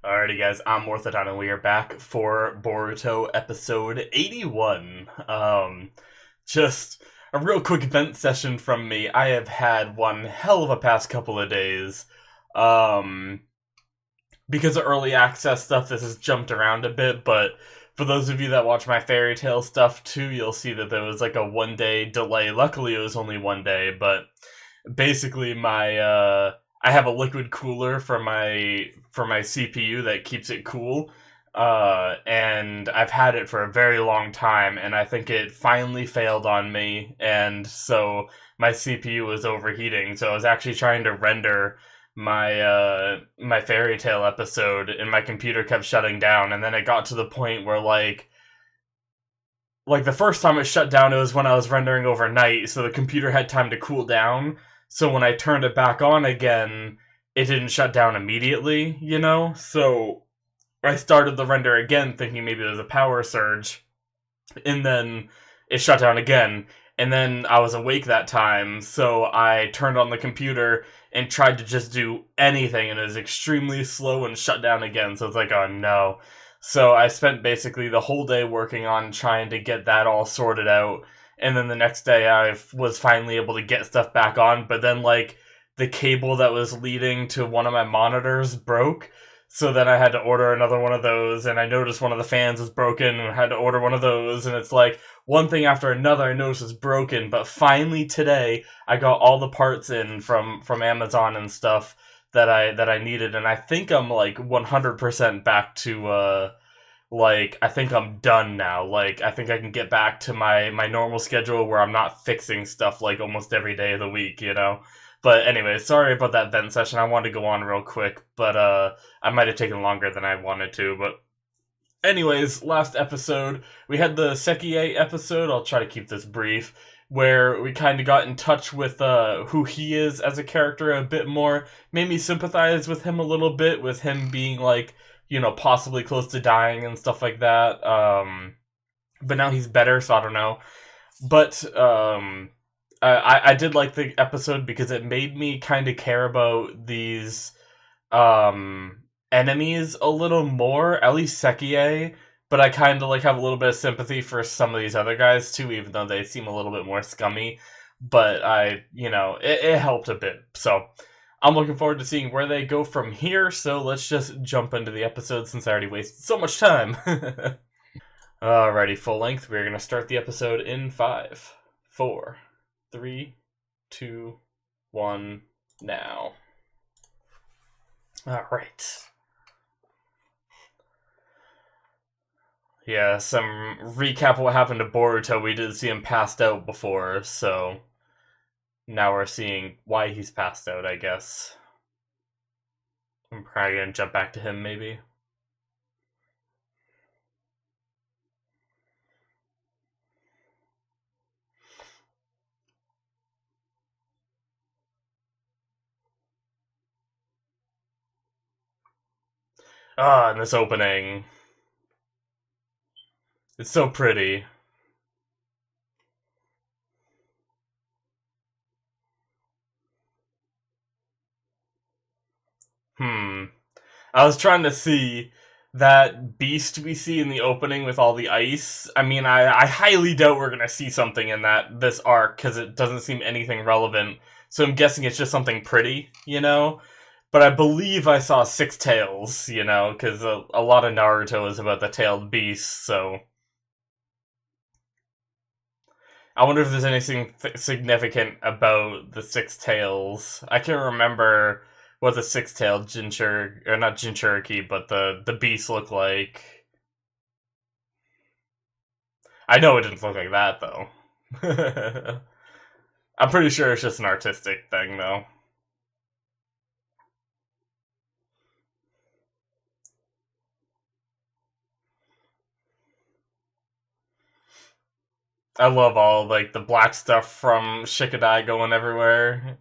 Alrighty, guys, I'm Morthadon, and we are back for Boruto episode 81. Just a real quick vent session from me. I have had one hell of a past couple of days. Um, because of early access stuff, this has jumped around a bit, but for those of you that watch my fairy tale stuff too, you'll see that there was like a 1 day delay. Luckily, it was only 1 day, but basically I have a liquid cooler for my CPU that keeps it cool. And I've had it for a very long time, and I think it finally failed on me, and so my CPU was overheating. So I was actually trying to render my fairy tale episode, and my computer kept shutting down. And then it got to the point where the first time it shut down, it was when I was rendering overnight, so the computer had time to cool down. So when I turned it back on again, it didn't shut down immediately, you know? So I started the render again, thinking maybe there was a power surge, and then it shut down again. And then I was awake that time, so I turned on the computer and tried to just do anything, and it was extremely slow and shut down again. So it's like, oh no. So I spent basically the whole day working on trying to get that all sorted out. And then the next day I was finally able to get stuff back on, but then the cable that was leading to one of my monitors broke. So then I had to order another one of those, and I noticed one of the fans was broken, and I had to order one of those, and it's like one thing after another I noticed was broken. But finally today, I got all the parts in from Amazon and stuff that I needed, and I think I'm like 100% back to I think I'm done now. Like, I think I can get back to my normal schedule where I'm not fixing stuff like almost every day of the week, you know? But anyway, sorry about that vent session. I wanted to go on real quick, but I might have taken longer than I wanted to. But anyways, last episode, we had the Sekie episode. I'll try to keep this brief, where we kind of got in touch with who he is as a character a bit more. Made me sympathize with him a little bit, with him being possibly close to dying and stuff like that. But now he's better, so I don't know. But I did like the episode because it made me kind of care about these enemies a little more, at least Sekie. But I kind of have a little bit of sympathy for some of these other guys too, even though they seem a little bit more scummy. But it helped a bit. So I'm looking forward to seeing where they go from here. So let's just jump into the episode since I already wasted so much time. Alrighty, full length. We're gonna start the episode in 5, 4, 3, 2, 1, now. Alright. Yeah, some recap of what happened to Boruto. We did see him passed out before, so now we're seeing why he's passed out, I guess. I'm probably gonna jump back to him, maybe. Ah, in this opening. It's so pretty. Hmm. I was trying to see that beast we see in the opening with all the ice. I mean, I highly doubt we're gonna see something in this arc because it doesn't seem anything relevant. So I'm guessing it's just something pretty, you know. But I believe I saw six tails, you know, because a lot of Naruto is about the tailed beast. So I wonder if there's anything significant about the six tails. I can't remember what the six-tailed Jinchur, or not Jinchuriki, but the beast looked like. I know it didn't look like that though. I'm pretty sure it's just an artistic thing though. I love all the black stuff from Shikadai going everywhere.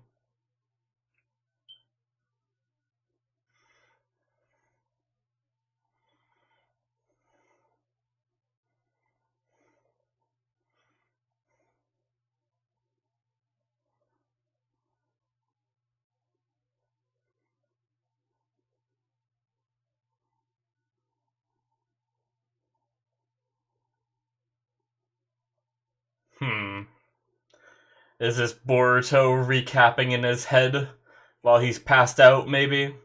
Hmm. Is this Boruto recapping in his head while he's passed out, maybe?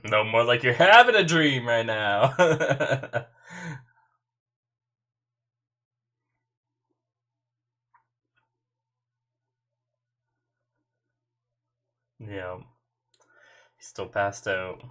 No more like you're having a dream right now. Yeah, he's still passed out.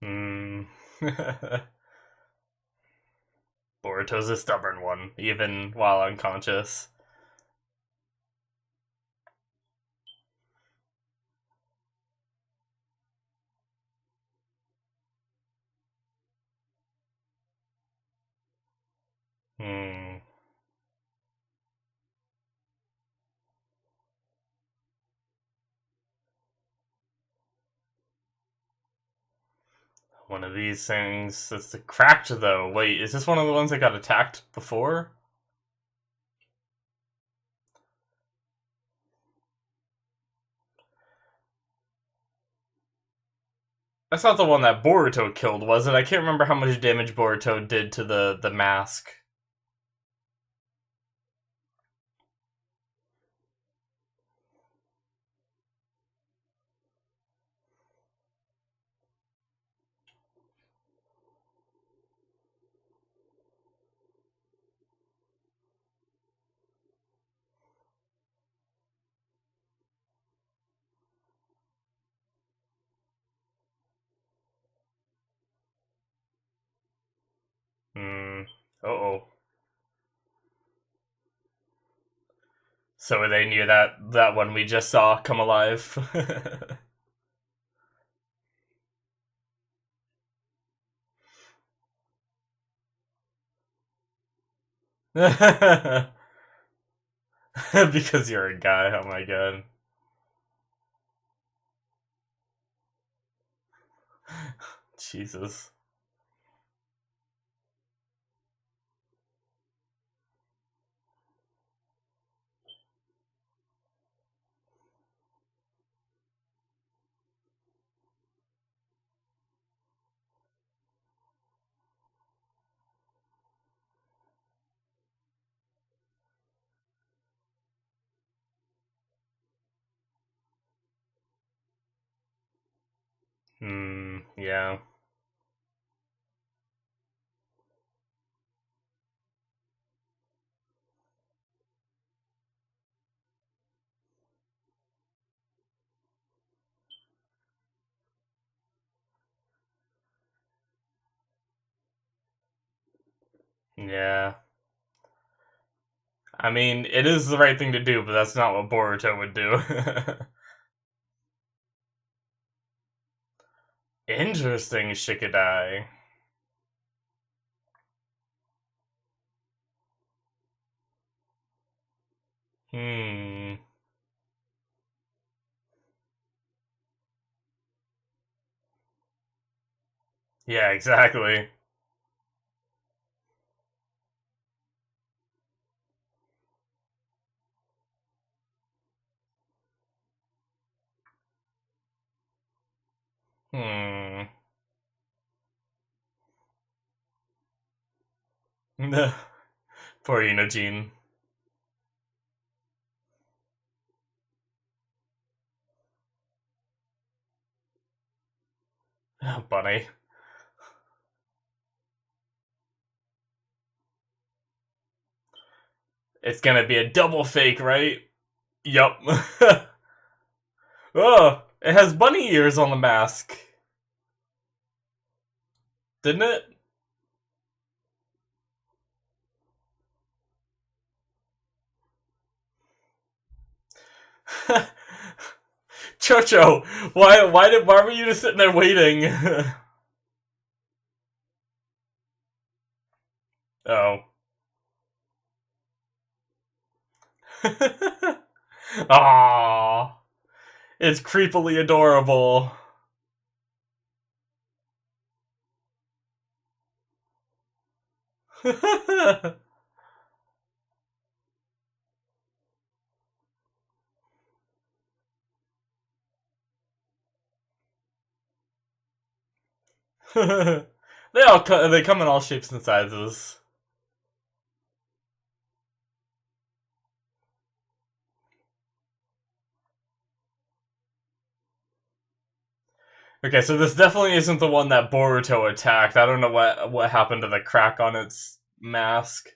Hmm. Boruto's a stubborn one, even while unconscious. Hmm. One of these things that's cracked though. Wait, is this one of the ones that got attacked before? That's not the one that Boruto killed, was it? I can't remember how much damage Boruto did to the mask. Hmm. Uh-oh. So are they near that one we just saw come alive? Because you're a guy, oh my god. Jesus. Yeah. Yeah. I mean, it is the right thing to do, but that's not what Boruto would do. Interesting, Shikadai. Hmm. Yeah, exactly. Hmm. Poor Inojin. Bunny. It's gonna be a double fake, right? Yup. Oh, it has bunny ears on the mask. Didn't it? Chocho, why were you just sitting there waiting? Oh. Aww. It's creepily adorable. They come in all shapes and sizes. Okay, so this definitely isn't the one that Boruto attacked. I don't know what happened to the crack on its mask.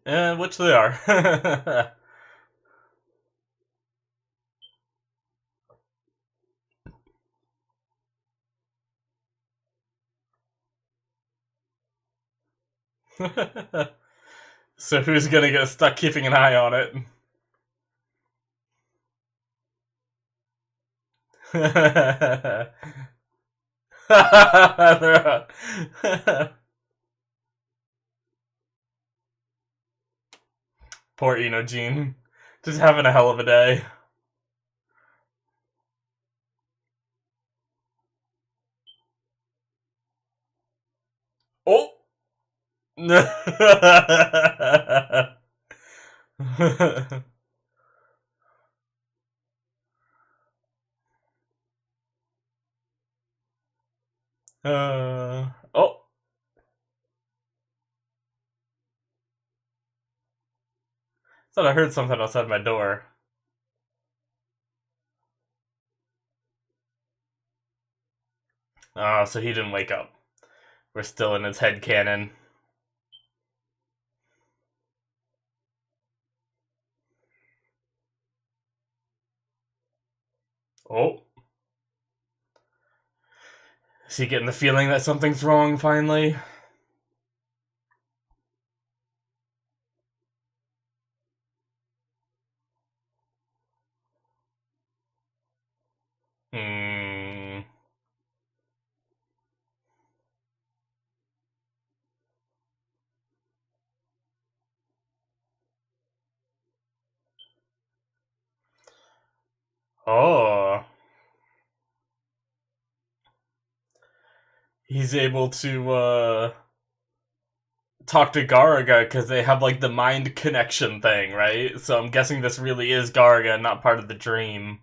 Which they are. So who's gonna get stuck keeping an eye on it? Poor Enogene. Just having a hell of a day. Oh! Oh! Thought I heard something outside my door. Oh, so he didn't wake up. We're still in his head cannon. Oh. Is he getting the feeling that something's wrong finally? Hmm. Oh. He's able to, talk to Garaga because they have, like, the mind connection thing, right? So I'm guessing this really is Garaga, not part of the dream.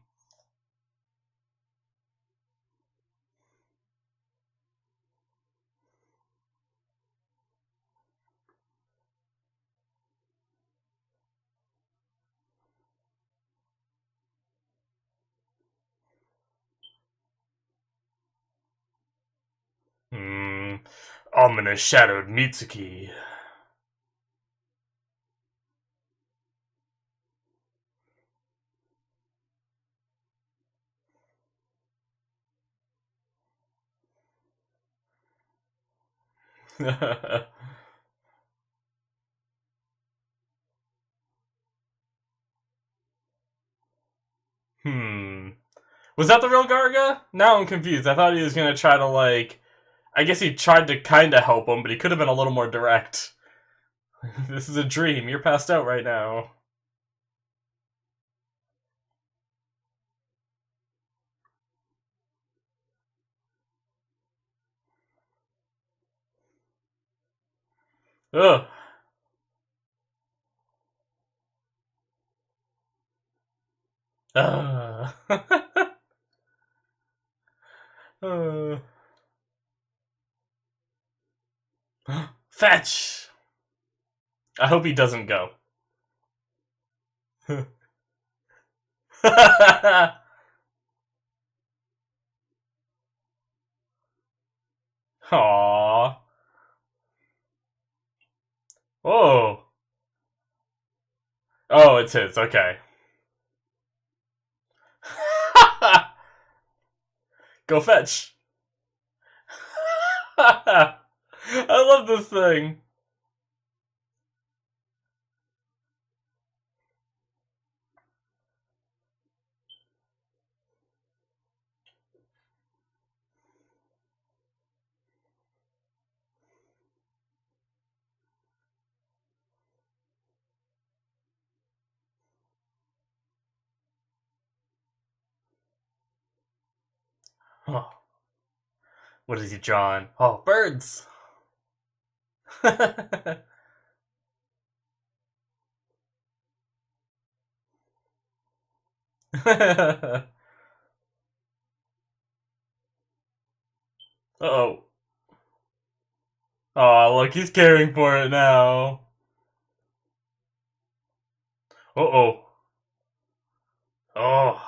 Hmm. Ominous shadowed Mitsuki. Hmm. Was that the real Garga? Now I'm confused. I thought he was gonna try to, like... I guess he tried to kinda help him, but he could have been a little more direct. This is a dream. You're passed out right now. Ugh. Uh. uh. Fetch! I hope he doesn't go. Aww. Oh. Oh, it's his. Okay. Go fetch. I love this thing. Oh, what is he drawing? Oh, birds. Oh. Oh, look, he's caring for it now. Uh-oh. Oh.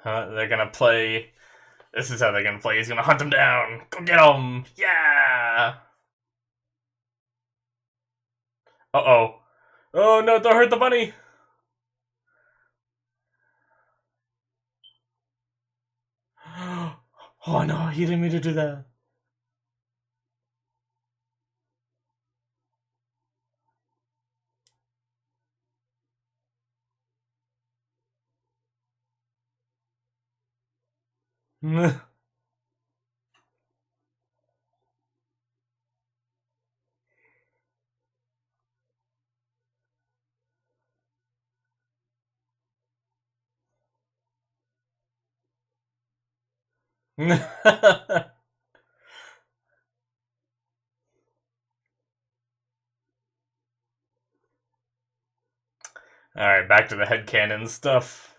They're gonna play. This is how they're gonna play. He's gonna hunt him down. Go get him. Yeah. Uh-oh. Oh, no, don't hurt the bunny. Oh, no, he didn't mean to do that. Alright, back to the headcanon stuff.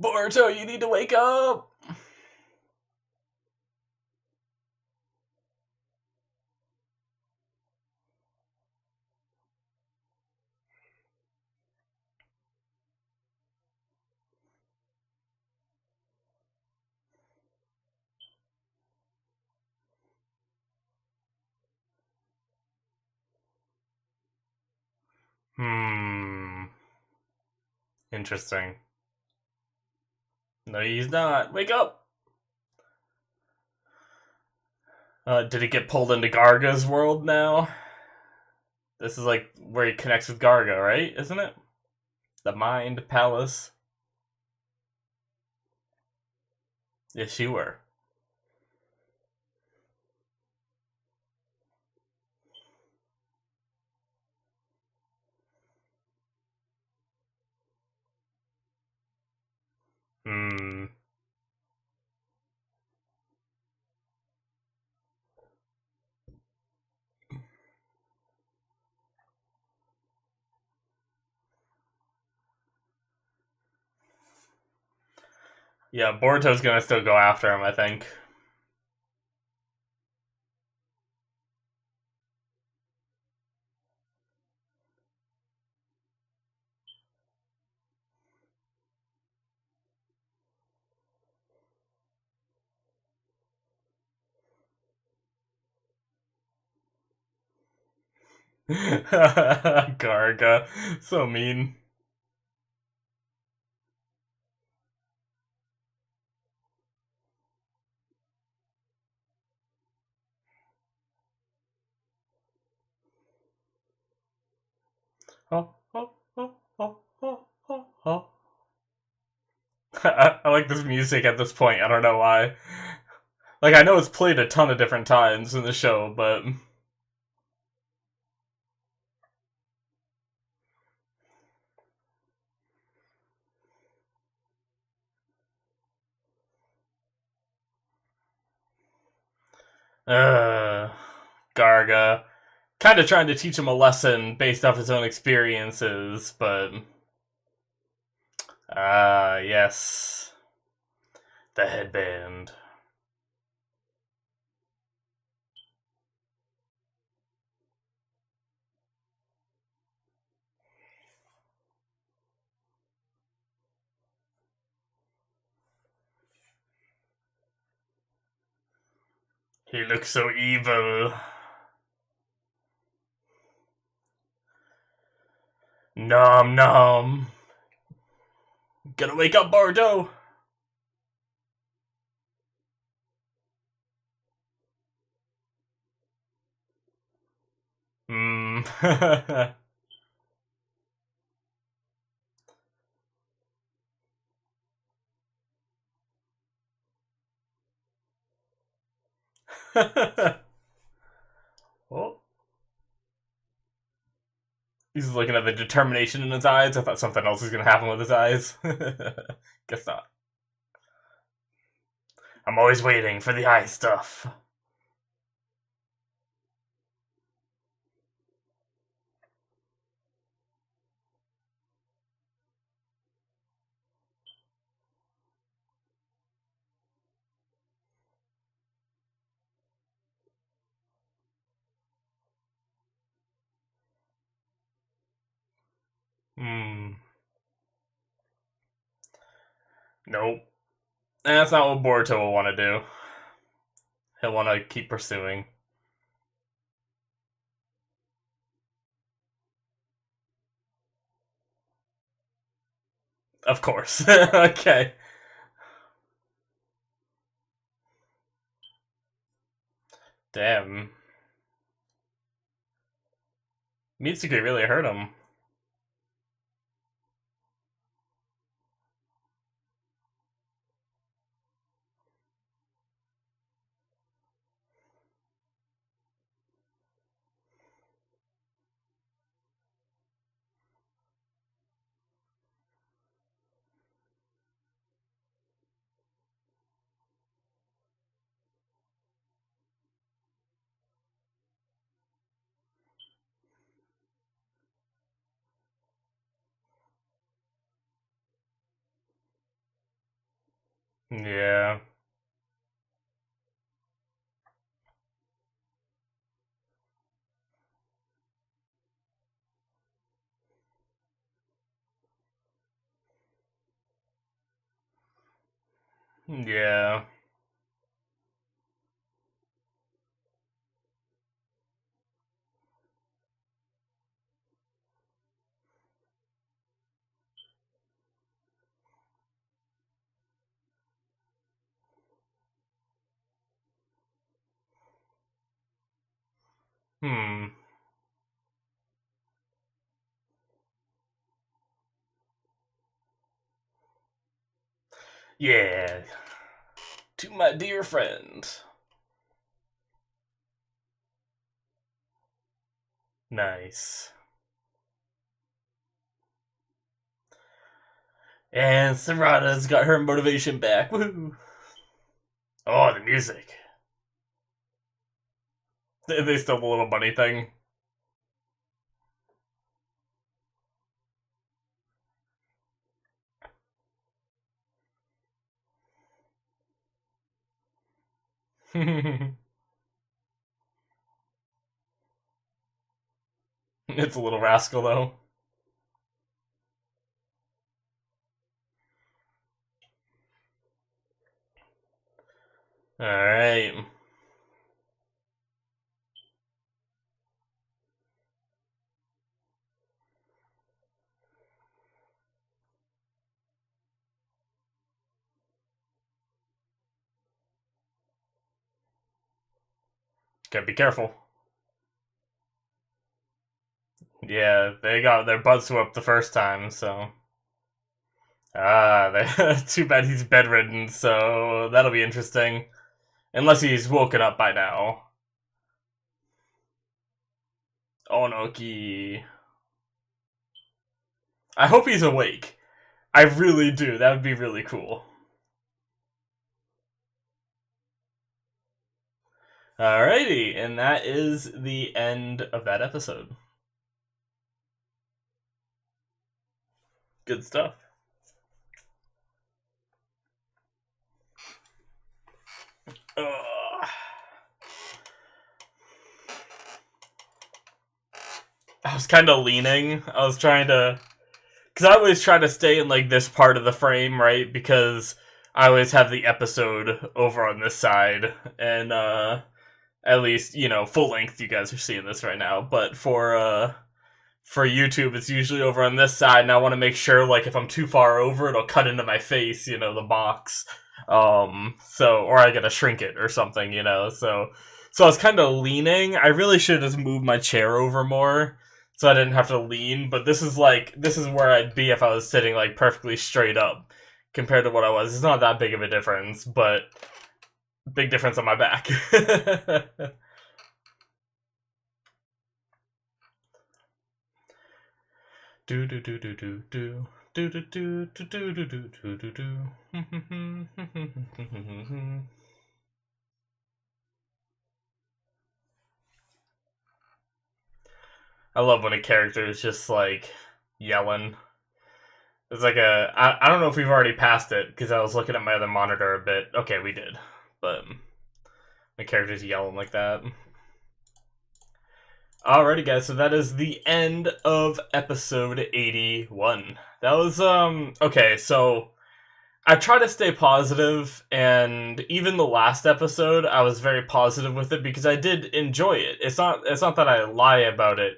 Boruto, you need to wake up! Hmm. Interesting. No, he's not. Wake up! Did he get pulled into Garga's world now? This is like where he connects with Garga, right? Isn't it? The Mind Palace. Yes, you were. Hmm. Yeah, Boruto's gonna still go after him, I think. Garga. So mean. Oh, oh, oh, oh, oh, oh, oh. I like this music at this point. I don't know why. Like, I know it's played a ton of different times in the show, but. Garga. Kind of trying to teach him a lesson based off his own experiences, but. Ah, yes. The headband. He looks so evil. Nom nom. Gotta wake up, Boruto. Hmm. Oh. He's looking at the determination in his eyes. I thought something else was gonna happen with his eyes. Guess not. I'm always waiting for the eye stuff. Hmm. Nope. That's not what Boruto will want to do. He'll want to keep pursuing. Of course. Okay. Damn. Mitsuki really hurt him. Yeah. Yeah. Hmm. Yeah. To my dear friend. Nice. And Sarada's got her motivation back. Woohoo! Oh, the music. They stole the little bunny thing. It's a little rascal, though. Alright. Gotta be careful. Yeah, they got their butts whooped the first time, so. Too bad he's bedridden, so that'll be interesting. Unless he's woken up by now. Onoki. I hope he's awake. I really do. That would be really cool. Alrighty, and that is the end of that episode. Good stuff. Ugh. I was kind of leaning. I was trying to, because I always try to stay in like this part of the frame, right? Because I always have the episode over on this side, and At least, full length, you guys are seeing this right now. But for YouTube, it's usually over on this side, and I want to make sure, like, if I'm too far over, it'll cut into my face, the box. Or I gotta shrink it or something, So I was kind of leaning. I really should have just moved my chair over more, so I didn't have to lean. But this is where I'd be if I was sitting like perfectly straight up, compared to what I was. It's not that big of a difference, but big difference on my back. Do do do do do do. Do do do do do do do do do. I love when a character is just like yelling. It's like I don't know if we've already passed it because I was looking at my other monitor a bit. Okay, we did, but my character's yelling like that. Alrighty, guys, so that is the end of episode 81. That was, okay, so I try to stay positive, and even the last episode, I was very positive with it because I did enjoy it. It's not that I lie about it.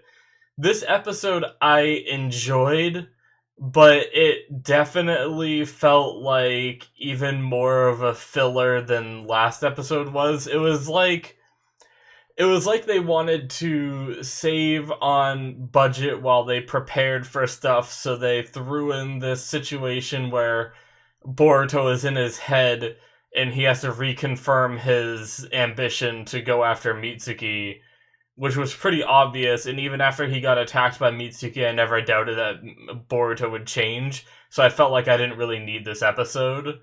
This episode I enjoyed, but it definitely felt like even more of a filler than last episode was. It was like they wanted to save on budget while they prepared for stuff, so they threw in this situation where Boruto is in his head and he has to reconfirm his ambition to go after Mitsuki, which was pretty obvious, and even after he got attacked by Mitsuki, I never doubted that Boruto would change, so I felt like I didn't really need this episode.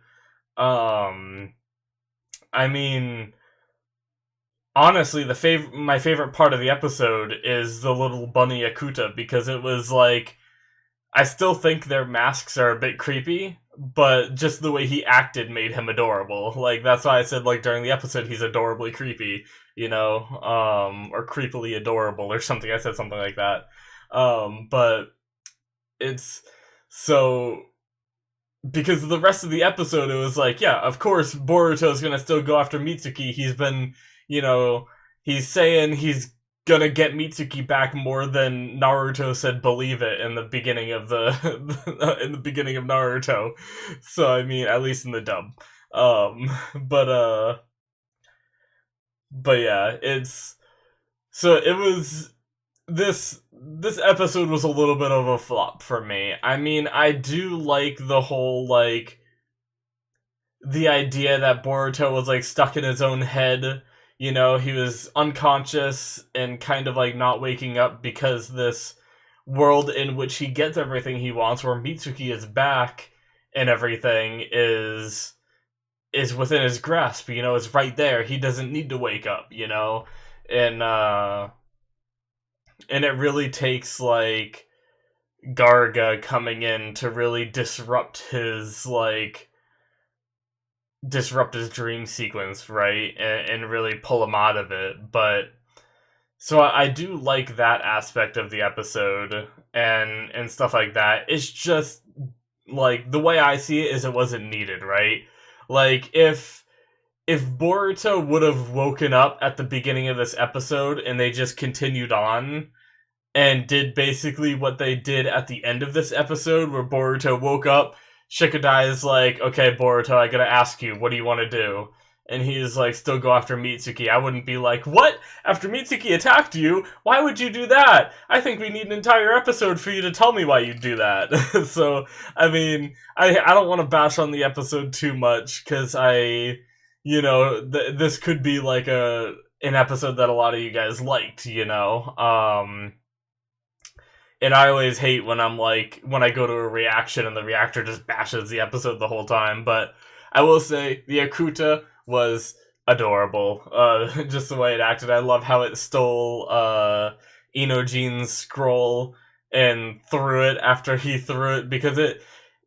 I mean, honestly, my favorite part of the episode is the little bunny Akuta, because it was like, I still think their masks are a bit creepy, but just the way he acted made him adorable. Like, that's why I said, like, during the episode, he's adorably creepy, or creepily adorable or something. I said something like that. But it's so, because the rest of the episode, it was like, yeah, of course, Boruto's gonna still go after Mitsuki. He's been, he's saying he's gonna get Mitsuki back more than Naruto said believe it in the beginning of in the beginning of Naruto. So I mean, at least in the dub. But yeah, it was this episode was a little bit of a flop for me. I mean, I do like the whole, like, the idea that Boruto was, like, stuck in his own head. He was unconscious and kind of, like, not waking up because this world in which he gets everything he wants, where Mitsuki is back and everything, is within his grasp, it's right there. He doesn't need to wake up, and it really takes, like, Garga coming in to really disrupt his dream sequence, right? And really pull him out of it. But so I do like that aspect of the episode and stuff like that. It's just, like, the way I see it is it wasn't needed, right? Like, if Boruto would have woken up at the beginning of this episode and they just continued on and did basically what they did at the end of this episode, where Boruto woke up, Shikadai is like, okay, Boruto, I gotta ask you, what do you want to do? And he's like, still go after Mitsuki. I wouldn't be like, what? After Mitsuki attacked you? Why would you do that? I think we need an entire episode for you to tell me why you'd do that. So, I mean, I don't want to bash on the episode too much, because this could be like an episode that a lot of you guys liked, and I always hate when when I go to a reaction and the reactor just bashes the episode the whole time. But I will say, the Akuta was adorable. Just the way it acted. I love how it stole Inojine's scroll and threw it after he threw it, because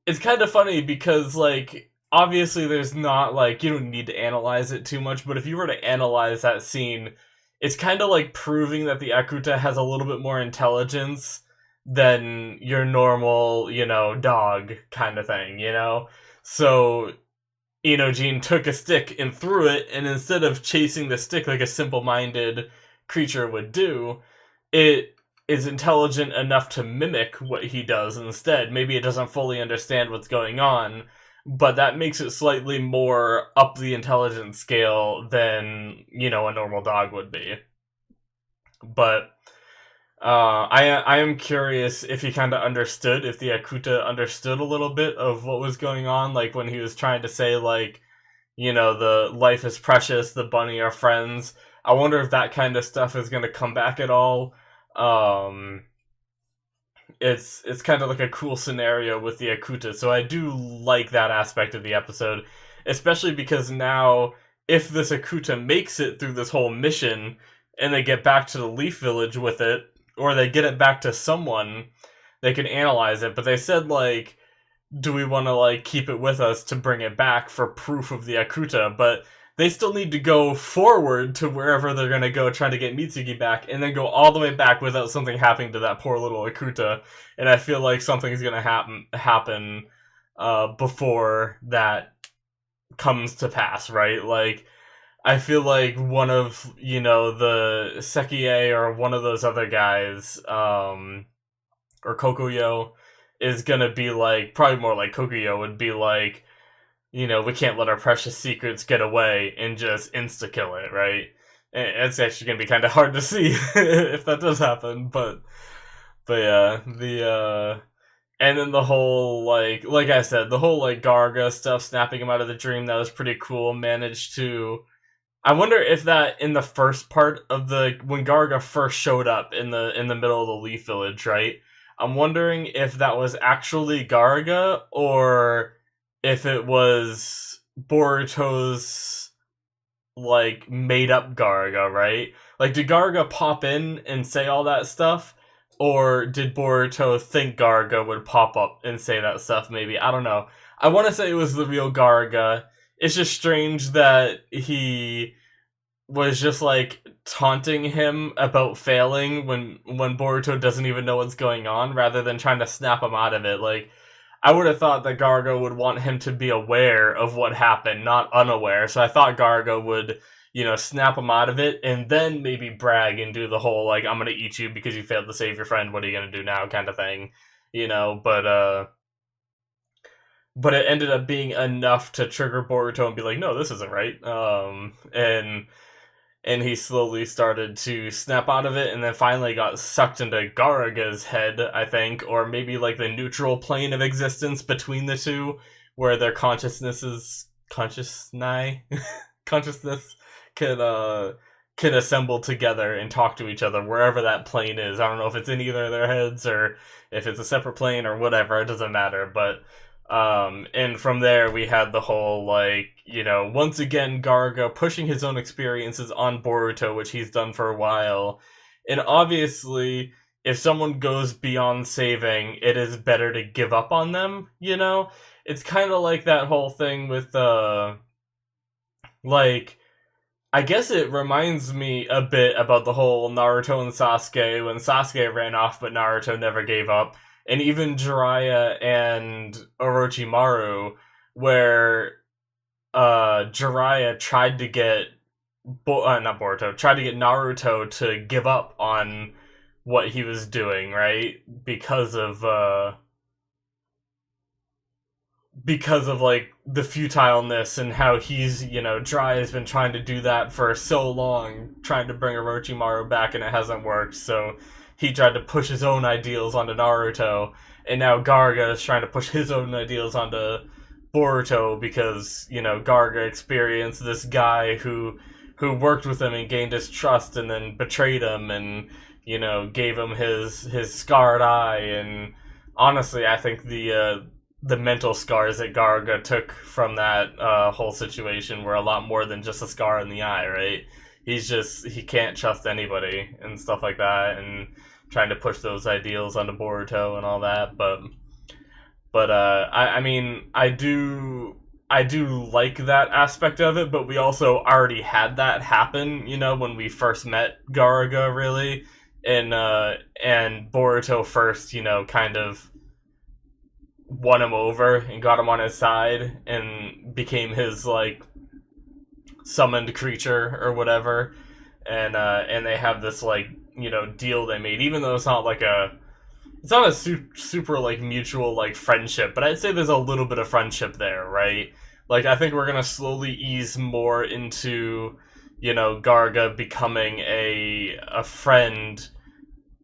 it's kind of funny, because, like, obviously there's not, like, you don't need to analyze it too much, but if you were to analyze that scene, it's kind of like proving that the Akuta has a little bit more intelligence than your normal, dog kind of thing, So Enojin took a stick and threw it, and instead of chasing the stick like a simple-minded creature would do, it is intelligent enough to mimic what he does instead. Maybe it doesn't fully understand what's going on, but that makes it slightly more up the intelligence scale than, a normal dog would be. But I am curious if he kind of understood, if the Akuta understood a little bit of what was going on, like when he was trying to say, like, the life is precious, the bunny are friends. I wonder if that kind of stuff is going to come back at all. It's kind of like a cool scenario with the Akuta, so I do like that aspect of the episode, especially because now, if this Akuta makes it through this whole mission, and they get back to the Leaf Village with it, or they get it back to someone, they can analyze it, but they said, like, do we want to, like, keep it with us to bring it back for proof of the Akuta, but they still need to go forward to wherever they're going to go trying to get Mitsuki back, and then go all the way back without something happening to that poor little Akuta, and I feel like something's going to happen before that comes to pass, right? Like, I feel like one of, the Sekie or one of those other guys, or Kokuyo, is gonna be like, probably more like Kokuyo would be like, we can't let our precious secrets get away and just insta-kill it, right? And it's actually gonna be kind of hard to see if that does happen, but yeah, and then the whole, like I said, the whole, like, Garga stuff, snapping him out of the dream, that was pretty cool, managed to... I wonder if that, in the first part of when Garga first showed up in the middle of the Leaf Village, right? I'm wondering if that was actually Garga, or if it was Boruto's, like, made-up Garga, right? Like, did Garga pop in and say all that stuff? Or did Boruto think Garga would pop up and say that stuff, maybe? I don't know. I want to say it was the real Garga. It's just strange that he was just, like, taunting him about failing when Boruto doesn't even know what's going on, rather than trying to snap him out of it. Like, I would have thought that Garga would want him to be aware of what happened, not unaware. So I thought Garga would, snap him out of it, and then maybe brag and do the whole, like, I'm gonna eat you because you failed to save your friend, what are you gonna do now, kind of thing. But it ended up being enough to trigger Boruto and be like, no, this isn't right. And he slowly started to snap out of it, and then finally got sucked into Garaga's head, I think, or maybe, like, the neutral plane of existence between the two, where their consciousness can assemble together and talk to each other, wherever that plane is. I don't know if it's in either of their heads, or if it's a separate plane, or whatever, it doesn't matter, but... and from there we had the whole, like, once again Garga pushing his own experiences on Boruto, which he's done for a while. And obviously, if someone goes beyond saving, it is better to give up on them, It's kind of like that whole thing with, like, I guess it reminds me a bit about the whole Naruto and Sasuke, when Sasuke ran off but Naruto never gave up. And even Jiraiya and Orochimaru, where Jiraiya tried to get tried to get Naruto to give up on what he was doing, right? Because of like the futileness, and how he's, Jiraiya's been trying to do that for so long, trying to bring Orochimaru back, and it hasn't worked, so he tried to push his own ideals onto Naruto, and now Garga is trying to push his own ideals onto Boruto, because, Garga experienced this guy who worked with him and gained his trust, and then betrayed him, and, gave him his scarred eye. And honestly, I think the mental scars that Garga took from that whole situation were a lot more than just a scar in the eye, right? He can't trust anybody and stuff like that, and trying to push those ideals onto Boruto and all that. But I mean, I do like that aspect of it, but we also already had that happen, when we first met Garga, really, and Boruto first, kind of won him over and got him on his side and became his like summoned creature or whatever. And they have this like, you know, deal they made, even though it's not a super like mutual like friendship, but I'd say there's a little bit of friendship there, right? Like I think we're gonna slowly ease more into, you know, Garga becoming a friend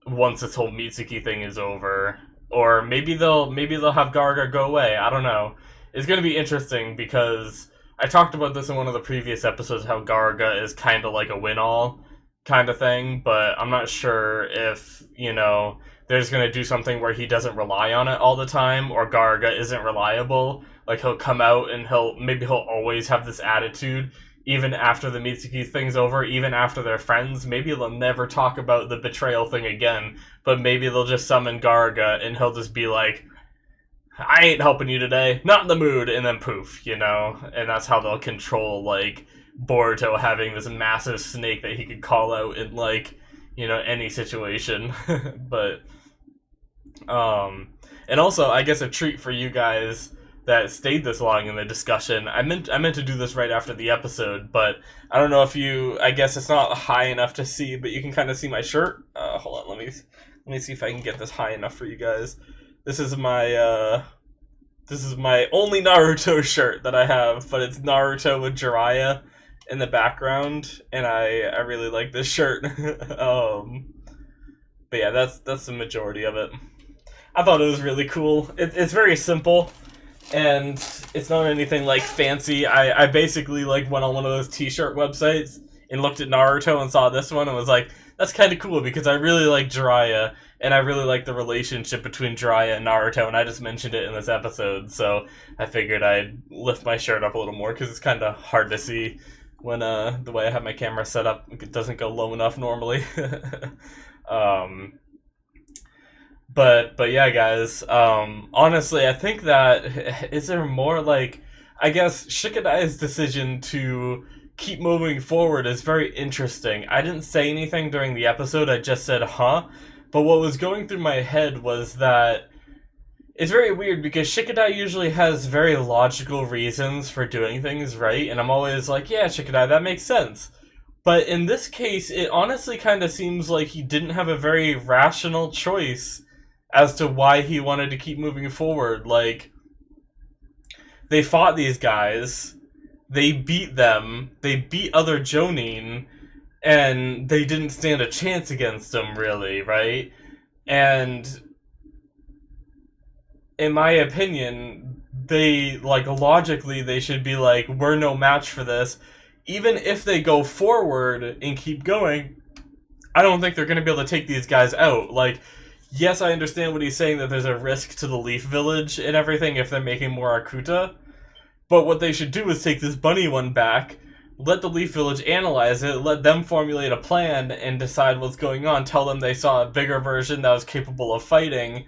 once this whole Mitsuki thing is over, or maybe they'll have Garga go away. I don't know. It's gonna be interesting because I talked about this in one of the previous episodes, how Garga is kind of like a win-all kind of thing, but I'm not sure if, you know, they're just going to do something where he doesn't rely on it all the time, or Garga isn't reliable. Like, he'll come out and he'll always have this attitude, even after the Mitsuki thing's over, even after they're friends. Maybe they'll never talk about the betrayal thing again, but maybe they'll just summon Garga, and he'll just be like, I ain't helping you today, not in the mood, and then poof, you know? And that's how they'll control, like, Boruto having this massive snake that he could call out in, like, you know, any situation. But, and also, I guess a treat for you guys that stayed this long in the discussion. I meant to do this right after the episode, but I don't know if I guess it's not high enough to see, but you can kind of see my shirt. Hold on, let me see if I can get this high enough for you guys. This is my only Naruto shirt that I have, but it's Naruto with Jiraiya in the background, and I really like this shirt. But yeah, that's the majority of it. I thought it was really cool. It's very simple, and it's not anything like fancy. I basically like went on one of those t-shirt websites and looked at Naruto and saw this one and was like, that's kind of cool because I really like Jiraiya, and I really like the relationship between Jiraiya and Naruto, and I just mentioned it in this episode, so I figured I'd lift my shirt up a little more because it's kind of hard to see when the way I have my camera set up, it doesn't go low enough normally. But yeah, guys, honestly, I think that, is there more, like, I guess Shikadai's decision to keep moving forward is very interesting. I didn't say anything during the episode, I just said, huh? But what was going through my head was that it's very weird because Shikadai usually has very logical reasons for doing things, right? And I'm always like, yeah, Shikadai, that makes sense. But in this case, it honestly kind of seems like he didn't have a very rational choice as to why he wanted to keep moving forward. Like, they fought these guys, they beat them, they beat other Jonin, and they didn't stand a chance against them, really, right? And in my opinion, they, like, logically, they should be like, we're no match for this. Even if they go forward and keep going, I don't think they're going to be able to take these guys out. Like, yes, I understand what he's saying, that there's a risk to the Leaf Village and everything if they're making more Akuta, but what they should do is take this bunny one back, let the Leaf Village analyze it, let them formulate a plan and decide what's going on, tell them they saw a bigger version that was capable of fighting,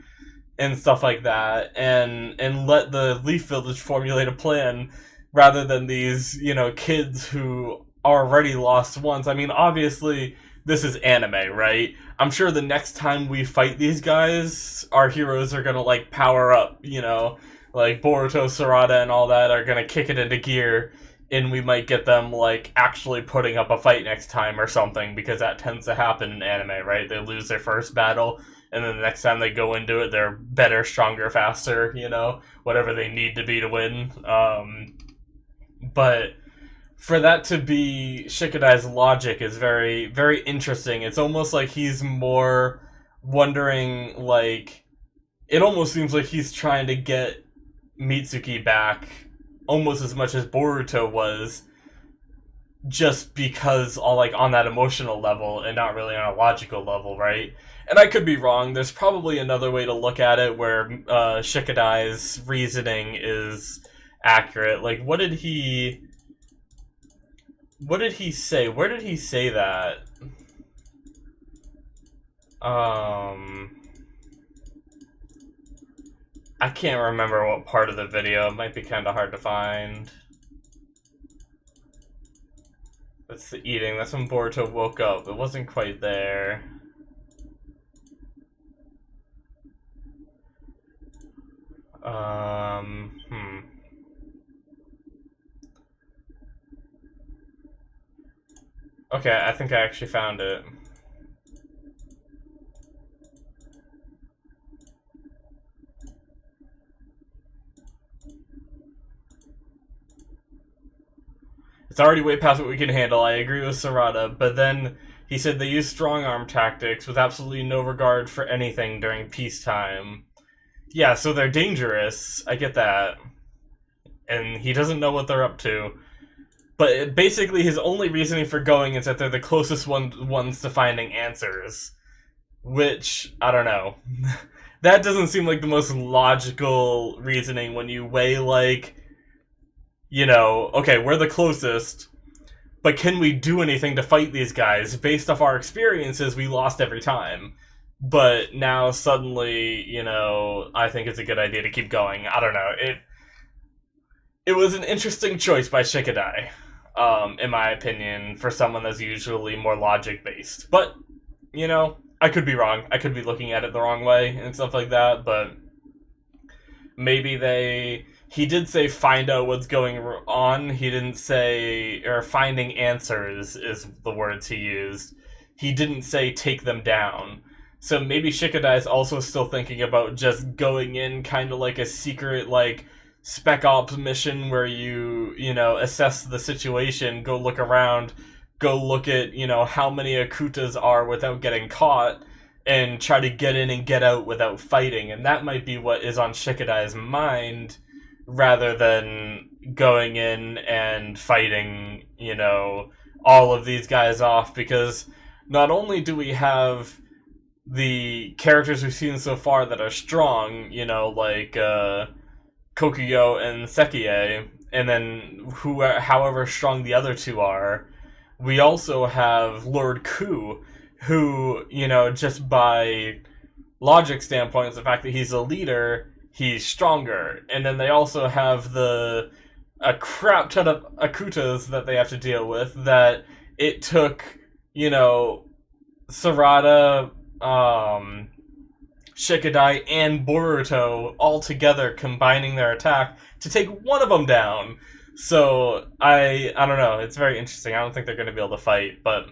and stuff like that, and let the Leaf Village formulate a plan, rather than these, you know, kids who are already lost once. I mean, obviously, this is anime, right? I'm sure the next time we fight these guys, our heroes are gonna, like, power up, you know? Like, Boruto, Sarada, and all that are gonna kick it into gear, and we might get them, like, actually putting up a fight next time or something, because that tends to happen in anime, right? They lose their first battle, and then the next time they go into it, they're better, stronger, faster, you know? Whatever they need to be to win. But for that to be Shikadai's logic is very, very interesting. It's almost like he's more wondering, like, it almost seems like he's trying to get Mitsuki back almost as much as Boruto was, just because, all, like, on that emotional level and not really on a logical level, right? And I could be wrong. There's probably another way to look at it where Shikadai's reasoning is accurate. Like, what did he say? Where did he say that? I can't remember what part of the video. It might be kind of hard to find. That's the eating. That's when Boruto woke up. It wasn't quite there. Hmm. Okay, I think I actually found it. It's already way past what we can handle. I agree with Sarada, but then he said they use strong arm tactics with absolutely no regard for anything during peacetime. Yeah, so they're dangerous. I get that. And he doesn't know what they're up to. But basically, his only reasoning for going is that they're the closest ones to finding answers. Which, I don't know. That doesn't seem like the most logical reasoning when you weigh, like, okay, we're the closest, but can we do anything to fight these guys? Based off our experiences, we lost every time. But now suddenly, I think it's a good idea to keep going. I don't know. It was an interesting choice by Shikadai, in my opinion, for someone that's usually more logic based. But, I could be wrong. I could be looking at it the wrong way and stuff like that, but maybe he did say find out what's going on. He didn't say, or finding answers is the words he used. He didn't say take them down. So maybe Shikadai is also still thinking about just going in kind of like a secret, like, spec ops mission where you assess the situation, go look around, go look at, how many Akutas are without getting caught, and try to get in and get out without fighting. And that might be what is on Shikadai's mind, rather than going in and fighting, all of these guys off. Because not only do we have the characters we've seen so far that are strong, like Kokuyo and Sekie, and then however strong the other two are, we also have Lord Ku, who, just by logic standpoint, the fact that he's a leader, he's stronger. And then they also have a crap ton of Akutas that they have to deal with, that it took, Sarada, Shikadai, and Boruto all together combining their attack to take one of them down. So, I don't know, it's very interesting. I don't think they're going to be able to fight, but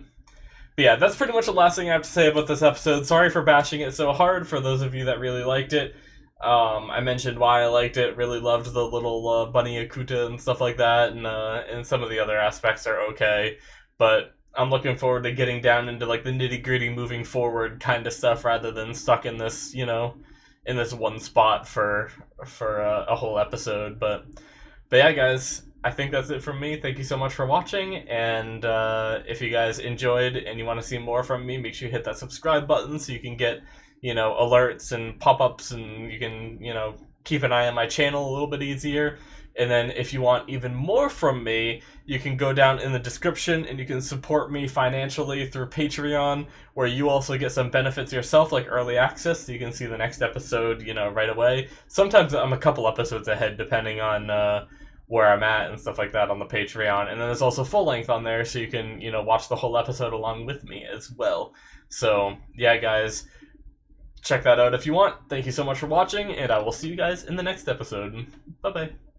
yeah, that's pretty much the last thing I have to say about this episode. Sorry for bashing it so hard for those of you that really liked it. I mentioned why I liked it, really loved the little bunny Akuta and stuff like that, and some of the other aspects are okay, but I'm looking forward to getting down into like the nitty-gritty moving forward kind of stuff, rather than stuck in this, in this one spot for a whole episode. But yeah, guys, I think that's it from me. Thank you so much for watching, and if you guys enjoyed and you want to see more from me, make sure you hit that subscribe button so you can get, alerts and pop-ups, and you can, keep an eye on my channel a little bit easier. And then if you want even more from me, you can go down in the description and you can support me financially through Patreon, where you also get some benefits yourself, like early access, so you can see the next episode, right away. Sometimes I'm a couple episodes ahead, depending on where I'm at and stuff like that on the Patreon. And then there's also full length on there, so you can, watch the whole episode along with me as well. So, yeah, guys, check that out if you want. Thank you so much for watching, and I will see you guys in the next episode. Bye-bye.